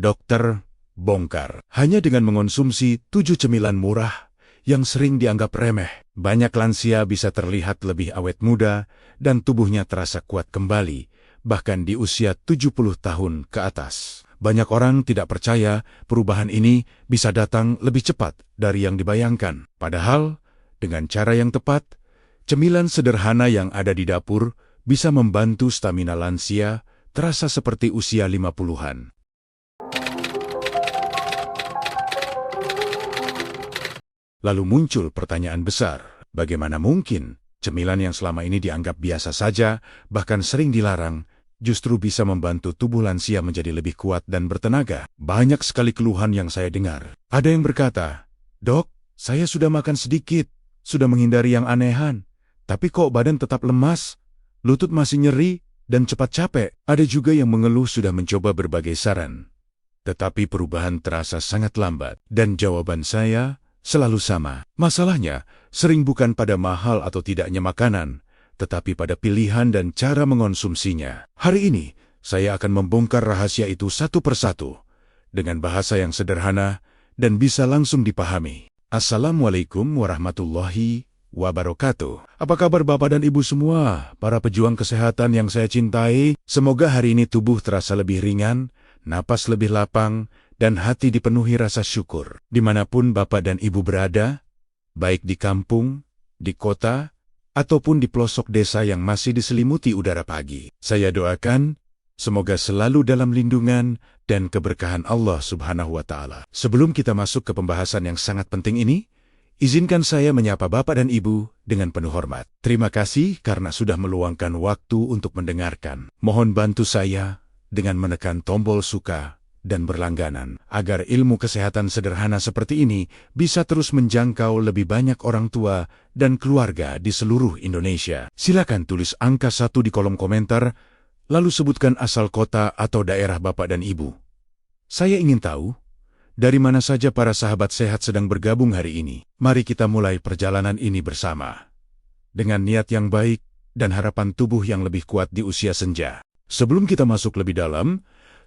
Dokter bongkar. Hanya dengan mengonsumsi 7 cemilan murah yang sering dianggap remeh, banyak lansia bisa terlihat lebih awet muda dan tubuhnya terasa kuat kembali, bahkan di usia 70 tahun ke atas. Banyak orang tidak percaya perubahan ini bisa datang lebih cepat dari yang dibayangkan. Padahal, dengan cara yang tepat, cemilan sederhana yang ada di dapur bisa membantu stamina lansia terasa seperti usia 50-an. Lalu muncul pertanyaan besar, bagaimana mungkin cemilan yang selama ini dianggap biasa saja, bahkan sering dilarang, justru bisa membantu tubuh lansia menjadi lebih kuat dan bertenaga? Banyak sekali keluhan yang saya dengar. Ada yang berkata, "Dok, saya sudah makan sedikit, sudah menghindari yang anehan, tapi kok badan tetap lemas, lutut masih nyeri, dan cepat capek." Ada juga yang mengeluh sudah mencoba berbagai saran, tetapi perubahan terasa sangat lambat. Dan jawaban saya selalu sama. Masalahnya sering bukan pada mahal atau tidaknya makanan, tetapi pada pilihan dan cara mengonsumsinya. Hari ini, saya akan membongkar rahasia itu satu persatu, dengan bahasa yang sederhana dan bisa langsung dipahami. Assalamualaikum warahmatullahi wabarakatuh. Apa kabar Bapak dan Ibu semua, para pejuang kesehatan yang saya cintai? Semoga hari ini tubuh terasa lebih ringan, napas lebih lapang, dan hati dipenuhi rasa syukur. Dimanapun Bapak dan Ibu berada, baik di kampung, di kota, ataupun di pelosok desa yang masih diselimuti udara pagi. Saya doakan, semoga selalu dalam lindungan dan keberkahan Allah Subhanahu wa Ta'ala. Sebelum kita masuk ke pembahasan yang sangat penting ini, izinkan saya menyapa Bapak dan Ibu dengan penuh hormat. Terima kasih karena sudah meluangkan waktu untuk mendengarkan. Mohon bantu saya dengan menekan tombol suka dan berlangganan, agar ilmu kesehatan sederhana seperti ini bisa terus menjangkau lebih banyak orang tua dan keluarga di seluruh Indonesia. Silakan tulis angka 1 di kolom komentar, lalu sebutkan asal kota atau daerah Bapak dan Ibu. Saya ingin tahu, dari mana saja para sahabat sehat sedang bergabung hari ini. Mari kita mulai perjalanan ini bersama, dengan niat yang baik dan harapan tubuh yang lebih kuat di usia senja. Sebelum kita masuk lebih dalam,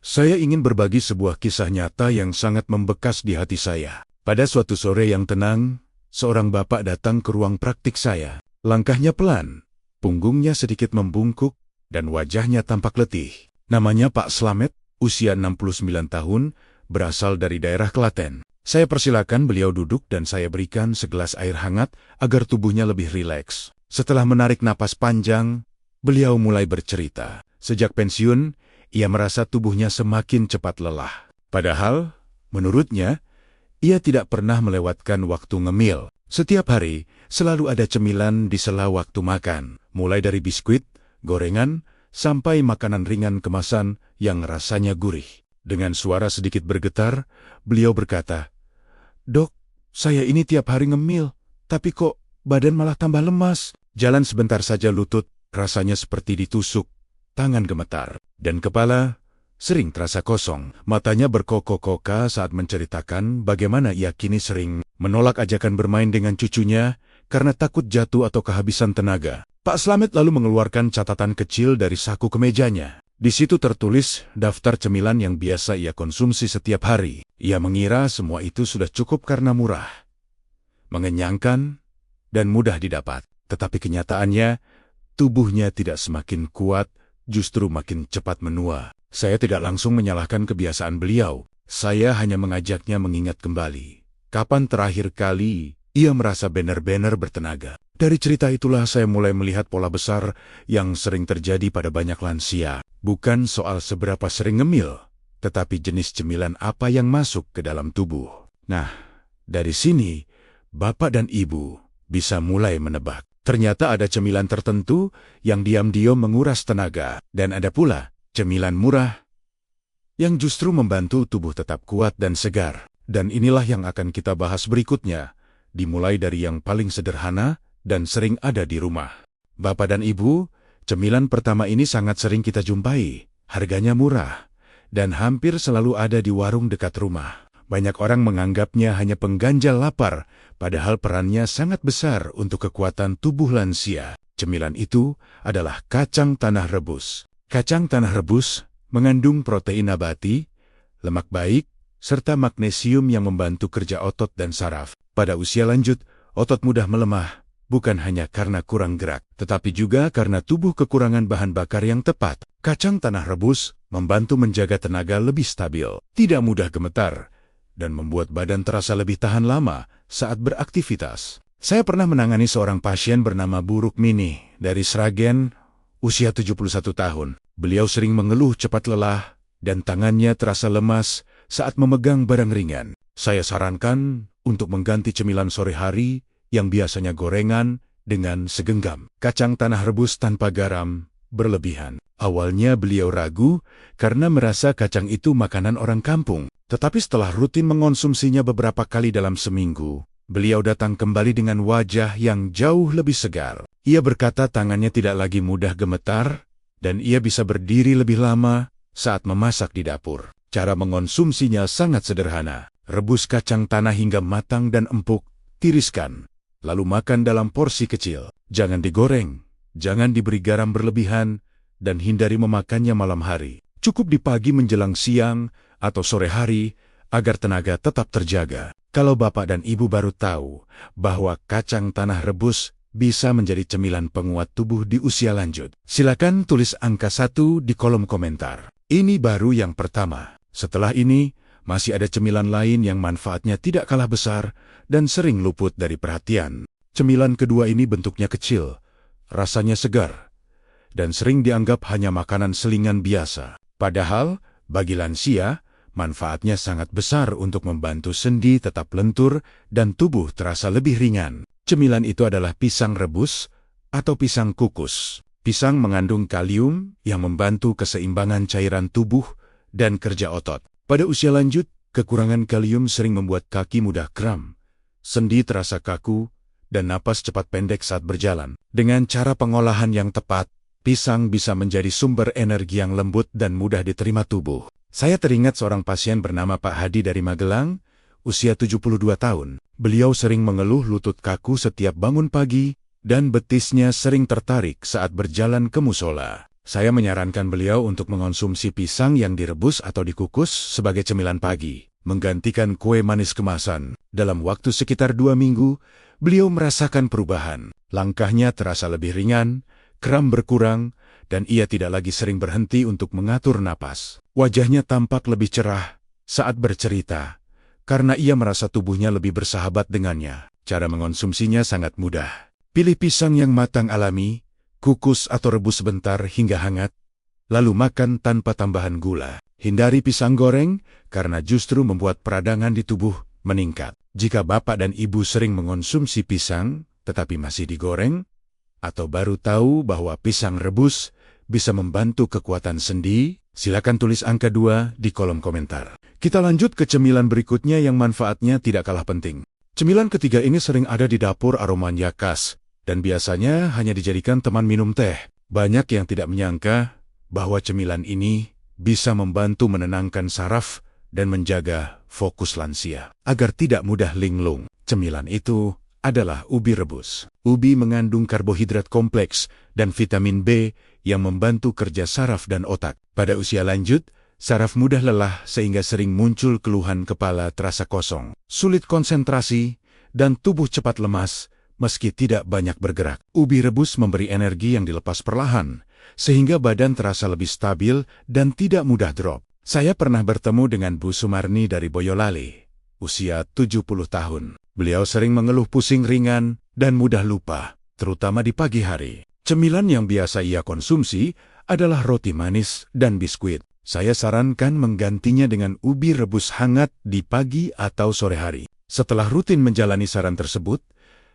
saya ingin berbagi sebuah kisah nyata yang sangat membekas di hati saya. Pada suatu sore yang tenang, seorang bapak datang ke ruang praktik saya. Langkahnya pelan, punggungnya sedikit membungkuk, dan wajahnya tampak letih. Namanya Pak Slamet, usia 69 tahun, berasal dari daerah Klaten. Saya persilakan beliau duduk dan saya berikan segelas air hangat agar tubuhnya lebih rileks. Setelah menarik napas panjang, beliau mulai bercerita. Sejak pensiun, ia merasa tubuhnya semakin cepat lelah. Padahal, menurutnya, ia tidak pernah melewatkan waktu ngemil. Setiap hari, selalu ada cemilan di sela waktu makan, mulai dari biskuit, gorengan, sampai makanan ringan kemasan yang rasanya gurih. Dengan suara sedikit bergetar, beliau berkata, "Dok, saya ini tiap hari ngemil, tapi kok badan malah tambah lemas. Jalan sebentar saja lutut, rasanya seperti ditusuk. Tangan gemetar, dan kepala sering terasa kosong." Matanya berkokok-koka saat menceritakan bagaimana ia kini sering menolak ajakan bermain dengan cucunya karena takut jatuh atau kehabisan tenaga. Pak Slamet lalu mengeluarkan catatan kecil dari saku kemejanya. Di situ tertulis daftar cemilan yang biasa ia konsumsi setiap hari. Ia mengira semua itu sudah cukup karena murah, mengenyangkan, dan mudah didapat. Tetapi kenyataannya, tubuhnya tidak semakin kuat, justru makin cepat menua. Saya tidak langsung menyalahkan kebiasaan beliau. Saya hanya mengajaknya mengingat kembali, kapan terakhir kali ia merasa benar-benar bertenaga. Dari cerita itulah saya mulai melihat pola besar yang sering terjadi pada banyak lansia. Bukan soal seberapa sering ngemil, tetapi jenis cemilan apa yang masuk ke dalam tubuh. Nah, dari sini, Bapak dan Ibu bisa mulai menebak. Ternyata ada cemilan tertentu yang diam-diam menguras tenaga, dan ada pula cemilan murah yang justru membantu tubuh tetap kuat dan segar. Dan inilah yang akan kita bahas berikutnya, dimulai dari yang paling sederhana dan sering ada di rumah. Bapak dan Ibu, cemilan pertama ini sangat sering kita jumpai. Harganya murah, dan hampir selalu ada di warung dekat rumah. Banyak orang menganggapnya hanya pengganjal lapar, padahal perannya sangat besar untuk kekuatan tubuh lansia. Cemilan itu adalah kacang tanah rebus. Kacang tanah rebus mengandung protein nabati, lemak baik, serta magnesium yang membantu kerja otot dan saraf. Pada usia lanjut, otot mudah melemah, bukan hanya karena kurang gerak, tetapi juga karena tubuh kekurangan bahan bakar yang tepat. Kacang tanah rebus membantu menjaga tenaga lebih stabil, tidak mudah gemetar, dan membuat badan terasa lebih tahan lama saat beraktivitas. Saya pernah menangani seorang pasien bernama Bu Rukmini dari Sragen, usia 71 tahun. Beliau sering mengeluh cepat lelah dan tangannya terasa lemas saat memegang barang ringan. Saya sarankan untuk mengganti cemilan sore hari yang biasanya gorengan dengan segenggam kacang tanah rebus tanpa garam berlebihan. Awalnya beliau ragu karena merasa kacang itu makanan orang kampung. Tetapi setelah rutin mengonsumsinya beberapa kali dalam seminggu, beliau datang kembali dengan wajah yang jauh lebih segar. Ia berkata tangannya tidak lagi mudah gemetar, dan ia bisa berdiri lebih lama saat memasak di dapur. Cara mengonsumsinya sangat sederhana. Rebus kacang tanah hingga matang dan empuk, tiriskan, lalu makan dalam porsi kecil. Jangan digoreng, jangan diberi garam berlebihan, dan hindari memakannya malam hari. Cukup di pagi menjelang siang atau sore hari agar tenaga tetap terjaga. Kalau Bapak dan Ibu baru tahu bahwa kacang tanah rebus bisa menjadi cemilan penguat tubuh di usia lanjut, silakan tulis angka 1 di kolom komentar. Ini baru yang pertama. Setelah ini, masih ada cemilan lain yang manfaatnya tidak kalah besar dan sering luput dari perhatian. Cemilan kedua ini bentuknya kecil, rasanya segar, dan sering dianggap hanya makanan selingan biasa. Padahal, bagi lansia, manfaatnya sangat besar untuk membantu sendi tetap lentur dan tubuh terasa lebih ringan. Cemilan itu adalah pisang rebus atau pisang kukus. Pisang mengandung kalium yang membantu keseimbangan cairan tubuh dan kerja otot. Pada usia lanjut, kekurangan kalium sering membuat kaki mudah kram, sendi terasa kaku, dan napas cepat pendek saat berjalan. Dengan cara pengolahan yang tepat, pisang bisa menjadi sumber energi yang lembut dan mudah diterima tubuh. Saya teringat seorang pasien bernama Pak Hadi dari Magelang, usia 72 tahun. Beliau sering mengeluh lutut kaku setiap bangun pagi, dan betisnya sering tertarik saat berjalan ke musola. Saya menyarankan beliau untuk mengonsumsi pisang yang direbus atau dikukus sebagai cemilan pagi, menggantikan kue manis kemasan. Dalam waktu sekitar 2 minggu, beliau merasakan perubahan. Langkahnya terasa lebih ringan, kram berkurang, dan ia tidak lagi sering berhenti untuk mengatur napas. Wajahnya tampak lebih cerah saat bercerita, karena ia merasa tubuhnya lebih bersahabat dengannya. Cara mengonsumsinya sangat mudah. Pilih pisang yang matang alami, kukus atau rebus sebentar hingga hangat, lalu makan tanpa tambahan gula. Hindari pisang goreng, karena justru membuat peradangan di tubuh meningkat. Jika Bapak dan Ibu sering mengonsumsi pisang, tetapi masih digoreng, atau baru tahu bahwa pisang rebus bisa membantu kekuatan sendi, silakan tulis angka 2 di kolom komentar. Kita lanjut ke cemilan berikutnya yang manfaatnya tidak kalah penting. Cemilan ketiga ini sering ada di dapur aromanya khas, dan biasanya hanya dijadikan teman minum teh. Banyak yang tidak menyangka bahwa cemilan ini bisa membantu menenangkan saraf dan menjaga fokus lansia, agar tidak mudah linglung. Cemilan itu adalah ubi rebus. Ubi mengandung karbohidrat kompleks dan vitamin B yang membantu kerja saraf dan otak. Pada usia lanjut, saraf mudah lelah sehingga sering muncul keluhan kepala terasa kosong, sulit konsentrasi, dan tubuh cepat lemas meski tidak banyak bergerak. Ubi rebus memberi energi yang dilepas perlahan, sehingga badan terasa lebih stabil dan tidak mudah drop. Saya pernah bertemu dengan Bu Sumarni dari Boyolali, usia 70 tahun. Beliau sering mengeluh pusing ringan dan mudah lupa, terutama di pagi hari. Cemilan yang biasa ia konsumsi adalah roti manis dan biskuit. Saya sarankan menggantinya dengan ubi rebus hangat di pagi atau sore hari. Setelah rutin menjalani saran tersebut,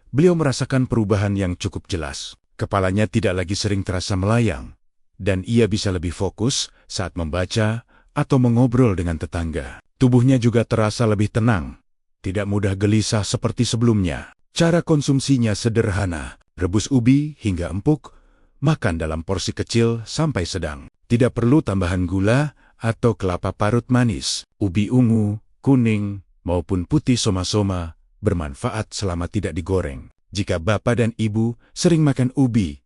beliau merasakan perubahan yang cukup jelas. Kepalanya tidak lagi sering terasa melayang, dan ia bisa lebih fokus saat membaca atau mengobrol dengan tetangga. Tubuhnya juga terasa lebih tenang, tidak mudah gelisah seperti sebelumnya. Cara konsumsinya sederhana, rebus ubi hingga empuk, makan dalam porsi kecil sampai sedang. Tidak perlu tambahan gula atau kelapa parut manis. Ubi ungu, kuning, maupun putih soma-soma bermanfaat selama tidak digoreng. Jika Bapak dan Ibu sering makan ubi,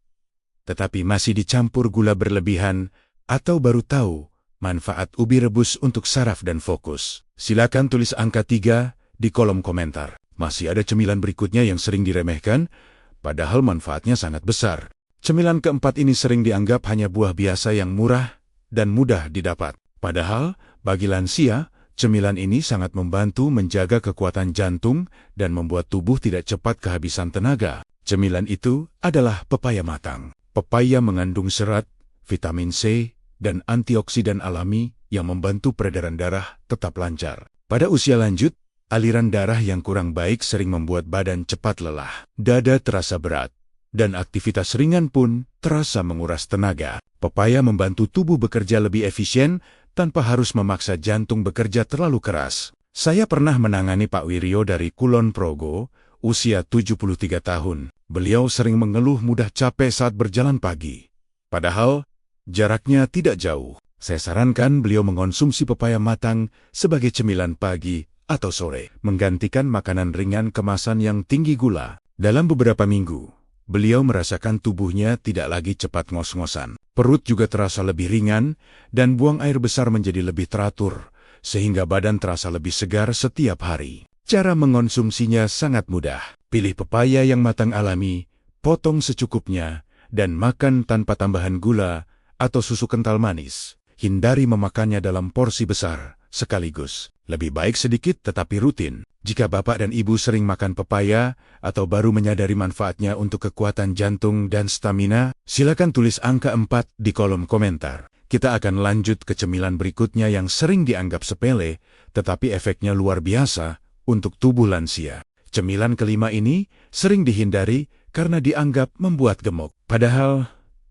tetapi masih dicampur gula berlebihan, atau baru tahu Manfaat ubi rebus untuk saraf dan fokus. Silakan tulis angka 3 di kolom komentar. Masih ada cemilan berikutnya yang sering diremehkan, padahal manfaatnya sangat besar. Cemilan keempat ini sering dianggap hanya buah biasa yang murah dan mudah didapat. Padahal, bagi lansia, cemilan ini sangat membantu menjaga kekuatan jantung dan membuat tubuh tidak cepat kehabisan tenaga. Cemilan itu adalah pepaya matang. Pepaya mengandung serat, vitamin C, dan antioksidan alami yang membantu peredaran darah tetap lancar. Pada usia lanjut, aliran darah yang kurang baik sering membuat badan cepat lelah, dada terasa berat, dan aktivitas ringan pun terasa menguras tenaga. Pepaya membantu tubuh bekerja lebih efisien tanpa harus memaksa jantung bekerja terlalu keras. Saya pernah menangani Pak Wiryo dari Kulon Progo, usia 73 tahun. Beliau sering mengeluh mudah capek saat berjalan pagi. Padahal, jaraknya tidak jauh. Saya sarankan beliau mengonsumsi pepaya matang sebagai cemilan pagi atau sore, menggantikan makanan ringan kemasan yang tinggi gula. Dalam beberapa minggu, beliau merasakan tubuhnya tidak lagi cepat ngos-ngosan. Perut juga terasa lebih ringan dan buang air besar menjadi lebih teratur, sehingga badan terasa lebih segar setiap hari. Cara mengonsumsinya sangat mudah. Pilih pepaya yang matang alami, potong secukupnya, dan makan tanpa tambahan gula atau susu kental manis. Hindari memakannya dalam porsi besar sekaligus. Lebih baik sedikit tetapi rutin. Jika Bapak dan Ibu sering makan pepaya atau baru menyadari manfaatnya untuk kekuatan jantung dan stamina, silakan tulis angka 4 di kolom komentar. Kita akan lanjut ke cemilan berikutnya yang sering dianggap sepele, tetapi efeknya luar biasa untuk tubuh lansia. Cemilan kelima ini sering dihindari karena dianggap membuat gemuk. Padahal,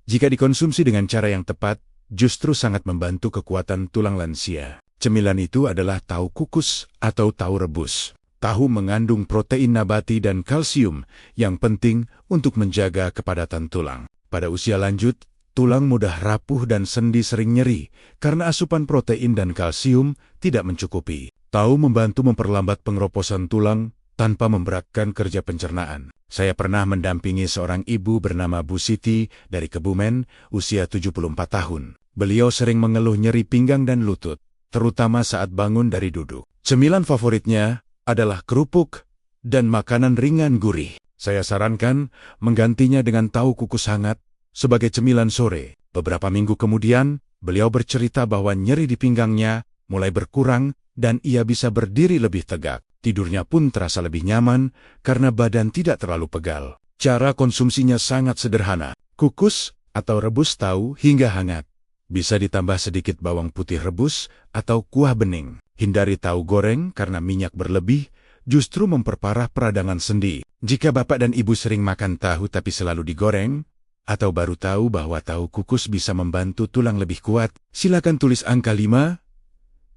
jika dikonsumsi dengan cara yang tepat, justru sangat membantu kekuatan tulang lansia. Cemilan itu adalah tahu kukus atau tahu rebus. Tahu mengandung protein nabati dan kalsium yang penting untuk menjaga kepadatan tulang. Pada usia lanjut, tulang mudah rapuh dan sendi sering nyeri karena asupan protein dan kalsium tidak mencukupi. Tahu membantu memperlambat pengeroposan tulang tanpa memberatkan kerja pencernaan. Saya pernah mendampingi seorang ibu bernama Bu Siti dari Kebumen, usia 74 tahun. Beliau sering mengeluh nyeri pinggang dan lutut, terutama saat bangun dari duduk. Cemilan favoritnya adalah kerupuk dan makanan ringan gurih. Saya sarankan menggantinya dengan tahu kukus hangat sebagai cemilan sore. Beberapa minggu kemudian, beliau bercerita bahwa nyeri di pinggangnya mulai berkurang dan ia bisa berdiri lebih tegak. Tidurnya pun terasa lebih nyaman karena badan tidak terlalu pegal. Cara konsumsinya sangat sederhana. Kukus atau rebus tahu hingga hangat. Bisa ditambah sedikit bawang putih rebus atau kuah bening. Hindari tahu goreng karena minyak berlebih justru memperparah peradangan sendi. Jika Bapak dan Ibu sering makan tahu tapi selalu digoreng, atau baru tahu bahwa tahu kukus bisa membantu tulang lebih kuat, silakan tulis angka 5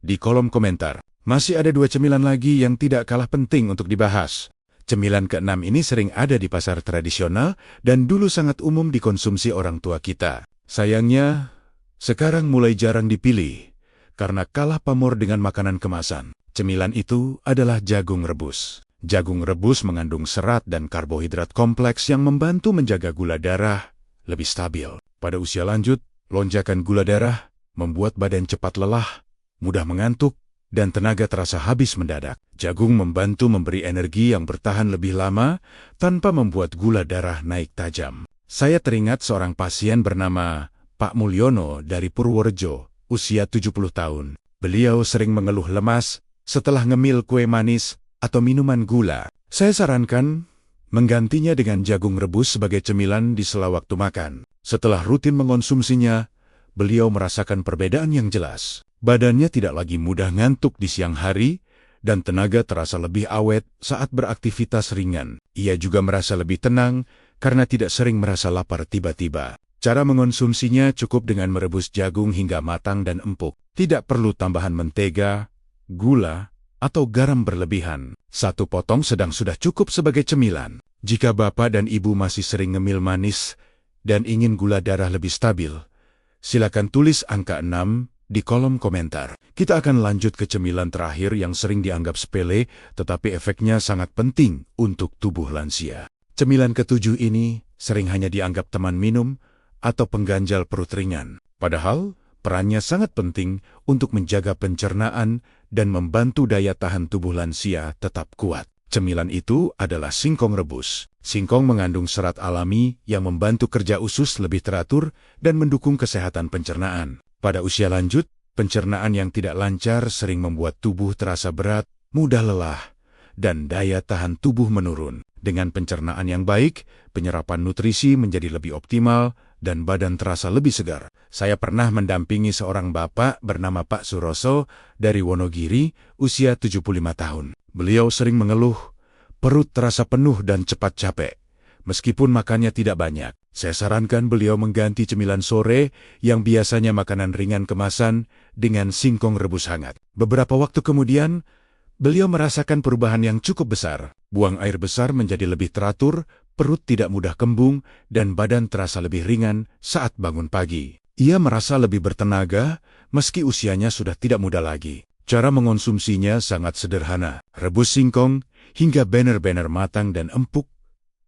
di kolom komentar. Masih ada 2 cemilan lagi yang tidak kalah penting untuk dibahas. Cemilan ke-6 ini sering ada di pasar tradisional dan dulu sangat umum dikonsumsi orang tua kita. Sayangnya, sekarang mulai jarang dipilih karena kalah pamor dengan makanan kemasan. Cemilan itu adalah jagung rebus. Jagung rebus mengandung serat dan karbohidrat kompleks yang membantu menjaga gula darah lebih stabil. Pada usia lanjut, lonjakan gula darah membuat badan cepat lelah, mudah mengantuk, dan tenaga terasa habis mendadak. Jagung membantu memberi energi yang bertahan lebih lama tanpa membuat gula darah naik tajam. Saya teringat seorang pasien bernama Pak Mulyono dari Purworejo, usia 70 tahun. Beliau sering mengeluh lemas setelah ngemil kue manis atau minuman gula. Saya sarankan menggantinya dengan jagung rebus sebagai cemilan di sela waktu makan. Setelah rutin mengonsumsinya, beliau merasakan perbedaan yang jelas. Badannya tidak lagi mudah ngantuk di siang hari, dan tenaga terasa lebih awet saat beraktivitas ringan. Ia juga merasa lebih tenang karena tidak sering merasa lapar tiba-tiba. Cara mengonsumsinya cukup dengan merebus jagung hingga matang dan empuk. Tidak perlu tambahan mentega, gula, atau garam berlebihan. 1 potong sedang sudah cukup sebagai cemilan. Jika Bapak dan Ibu masih sering ngemil manis dan ingin gula darah lebih stabil, silakan tulis angka 6 di kolom komentar. Kita akan lanjut ke cemilan terakhir yang sering dianggap sepele, tetapi efeknya sangat penting untuk tubuh lansia. Cemilan ke-7 ini sering hanya dianggap teman minum atau pengganjal perut ringan. Padahal, Perannya sangat penting untuk menjaga pencernaan dan membantu daya tahan tubuh lansia tetap kuat. Cemilan itu adalah singkong rebus. Singkong mengandung serat alami yang membantu kerja usus lebih teratur dan mendukung kesehatan pencernaan. Pada usia lanjut, pencernaan yang tidak lancar sering membuat tubuh terasa berat, mudah lelah, dan daya tahan tubuh menurun. Dengan pencernaan yang baik, penyerapan nutrisi menjadi lebih optimal dan badan terasa lebih segar. Saya pernah mendampingi seorang bapak bernama Pak Suroso dari Wonogiri, usia 75 tahun. Beliau sering mengeluh, perut terasa penuh dan cepat capek. Meskipun makannya tidak banyak, saya sarankan beliau mengganti cemilan sore yang biasanya makanan ringan kemasan dengan singkong rebus hangat. Beberapa waktu kemudian, beliau merasakan perubahan yang cukup besar. Buang air besar menjadi lebih teratur, perut tidak mudah kembung, dan badan terasa lebih ringan saat bangun pagi. Ia merasa lebih bertenaga, meski usianya sudah tidak muda lagi. Cara mengonsumsinya sangat sederhana. Rebus singkong hingga benar-benar matang dan empuk,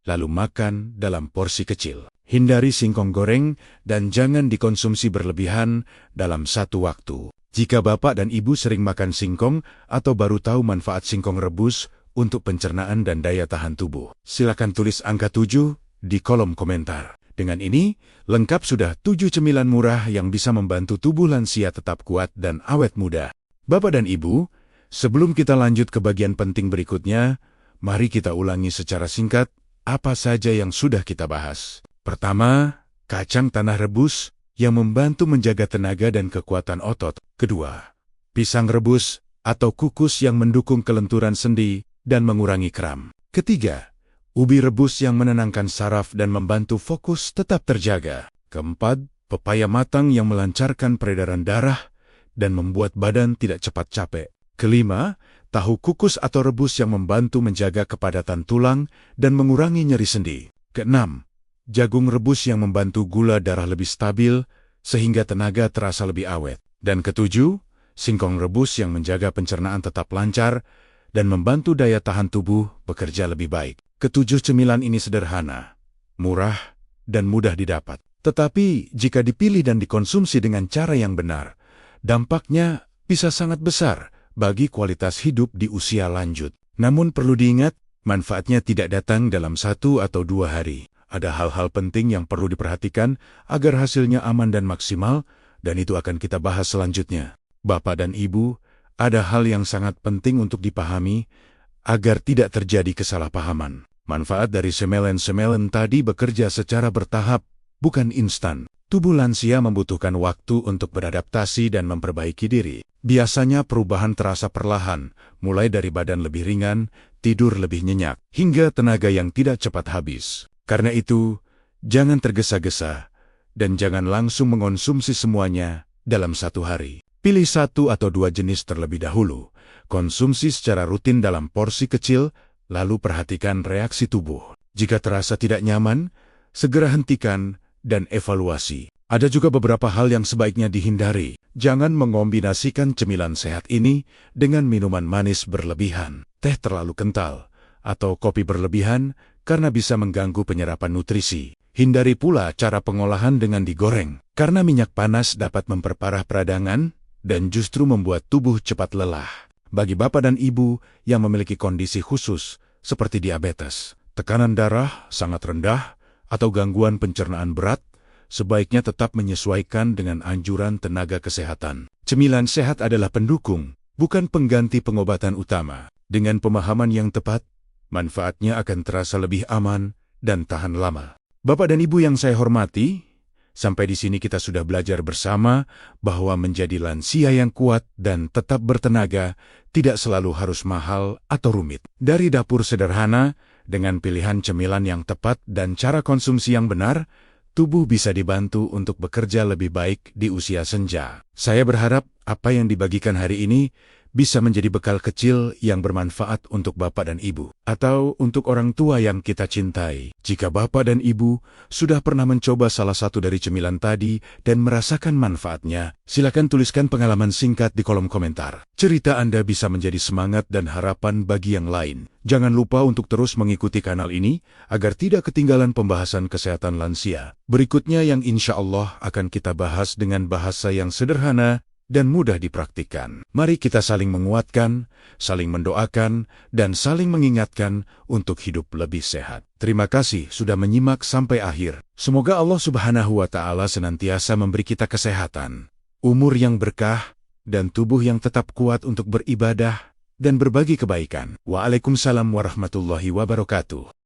lalu makan dalam porsi kecil. Hindari singkong goreng dan jangan dikonsumsi berlebihan dalam satu waktu. Jika Bapak dan Ibu sering makan singkong atau baru tahu manfaat singkong rebus untuk pencernaan dan daya tahan tubuh, silakan tulis angka 7 di kolom komentar. Dengan ini, lengkap sudah 7 cemilan murah yang bisa membantu tubuh lansia tetap kuat dan awet muda. Bapak dan Ibu, sebelum kita lanjut ke bagian penting berikutnya, mari kita ulangi secara singkat apa saja yang sudah kita bahas. Pertama, kacang tanah rebus yang membantu menjaga tenaga dan kekuatan otot. Kedua, pisang rebus atau kukus yang mendukung kelenturan sendi dan mengurangi kram. Ketiga, ubi rebus yang menenangkan saraf dan membantu fokus tetap terjaga. Keempat, pepaya matang yang melancarkan peredaran darah dan membuat badan tidak cepat capek. Kelima, tahu kukus atau rebus yang membantu menjaga kepadatan tulang dan mengurangi nyeri sendi. Keenam, jagung rebus yang membantu gula darah lebih stabil sehingga tenaga terasa lebih awet. Dan ketujuh, singkong rebus yang menjaga pencernaan tetap lancar dan membantu daya tahan tubuh bekerja lebih baik. Ketujuh cemilan ini sederhana, murah, dan mudah didapat. Tetapi jika dipilih dan dikonsumsi dengan cara yang benar, dampaknya bisa sangat besar bagi kualitas hidup di usia lanjut. Namun perlu diingat, manfaatnya tidak datang dalam 1 atau 2 hari. Ada hal-hal penting yang perlu diperhatikan agar hasilnya aman dan maksimal, dan itu akan kita bahas selanjutnya. Bapak dan Ibu, ada hal yang sangat penting untuk dipahami agar tidak terjadi kesalahpahaman. Manfaat dari semelen-semelen tadi bekerja secara bertahap, bukan instan. Tubuh lansia membutuhkan waktu untuk beradaptasi dan memperbaiki diri. Biasanya perubahan terasa perlahan, mulai dari badan lebih ringan, tidur lebih nyenyak, hingga tenaga yang tidak cepat habis. Karena itu, jangan tergesa-gesa dan jangan langsung mengonsumsi semuanya dalam 1 hari. Pilih 1 atau 2 jenis terlebih dahulu. Konsumsi secara rutin dalam porsi kecil, lalu perhatikan reaksi tubuh. Jika terasa tidak nyaman, segera hentikan dan evaluasi. Ada juga beberapa hal yang sebaiknya dihindari. Jangan mengombinasikan cemilan sehat ini dengan minuman manis berlebihan, teh terlalu kental, atau kopi berlebihan karena bisa mengganggu penyerapan nutrisi. Hindari pula cara pengolahan dengan digoreng, karena minyak panas dapat memperparah peradangan dan justru membuat tubuh cepat lelah. Bagi Bapak dan Ibu yang memiliki kondisi khusus seperti diabetes, tekanan darah sangat rendah, atau gangguan pencernaan berat, sebaiknya tetap menyesuaikan dengan anjuran tenaga kesehatan. Cemilan sehat adalah pendukung, bukan pengganti pengobatan utama. Dengan pemahaman yang tepat, manfaatnya akan terasa lebih aman dan tahan lama. Bapak dan Ibu yang saya hormati, sampai di sini kita sudah belajar bersama bahwa menjadi lansia yang kuat dan tetap bertenaga tidak selalu harus mahal atau rumit. Dari dapur sederhana, dengan pilihan cemilan yang tepat dan cara konsumsi yang benar, tubuh bisa dibantu untuk bekerja lebih baik di usia senja. Saya berharap apa yang dibagikan hari ini bisa menjadi bekal kecil yang bermanfaat untuk bapak dan ibu, atau untuk orang tua yang kita cintai. Jika bapak dan ibu sudah pernah mencoba salah satu dari cemilan tadi dan merasakan manfaatnya, silakan tuliskan pengalaman singkat di kolom komentar. Cerita Anda bisa menjadi semangat dan harapan bagi yang lain. Jangan lupa untuk terus mengikuti kanal ini agar tidak ketinggalan pembahasan kesehatan lansia berikutnya yang insya Allah akan kita bahas dengan bahasa yang sederhana dan mudah dipraktikkan. Mari kita saling menguatkan, saling mendoakan, dan saling mengingatkan untuk hidup lebih sehat. Terima kasih sudah menyimak sampai akhir. Semoga Allah Subhanahu wa Ta'ala senantiasa memberi kita kesehatan, umur yang berkah, dan tubuh yang tetap kuat untuk beribadah dan berbagi kebaikan. Waalaikumsalam warahmatullahi wabarakatuh.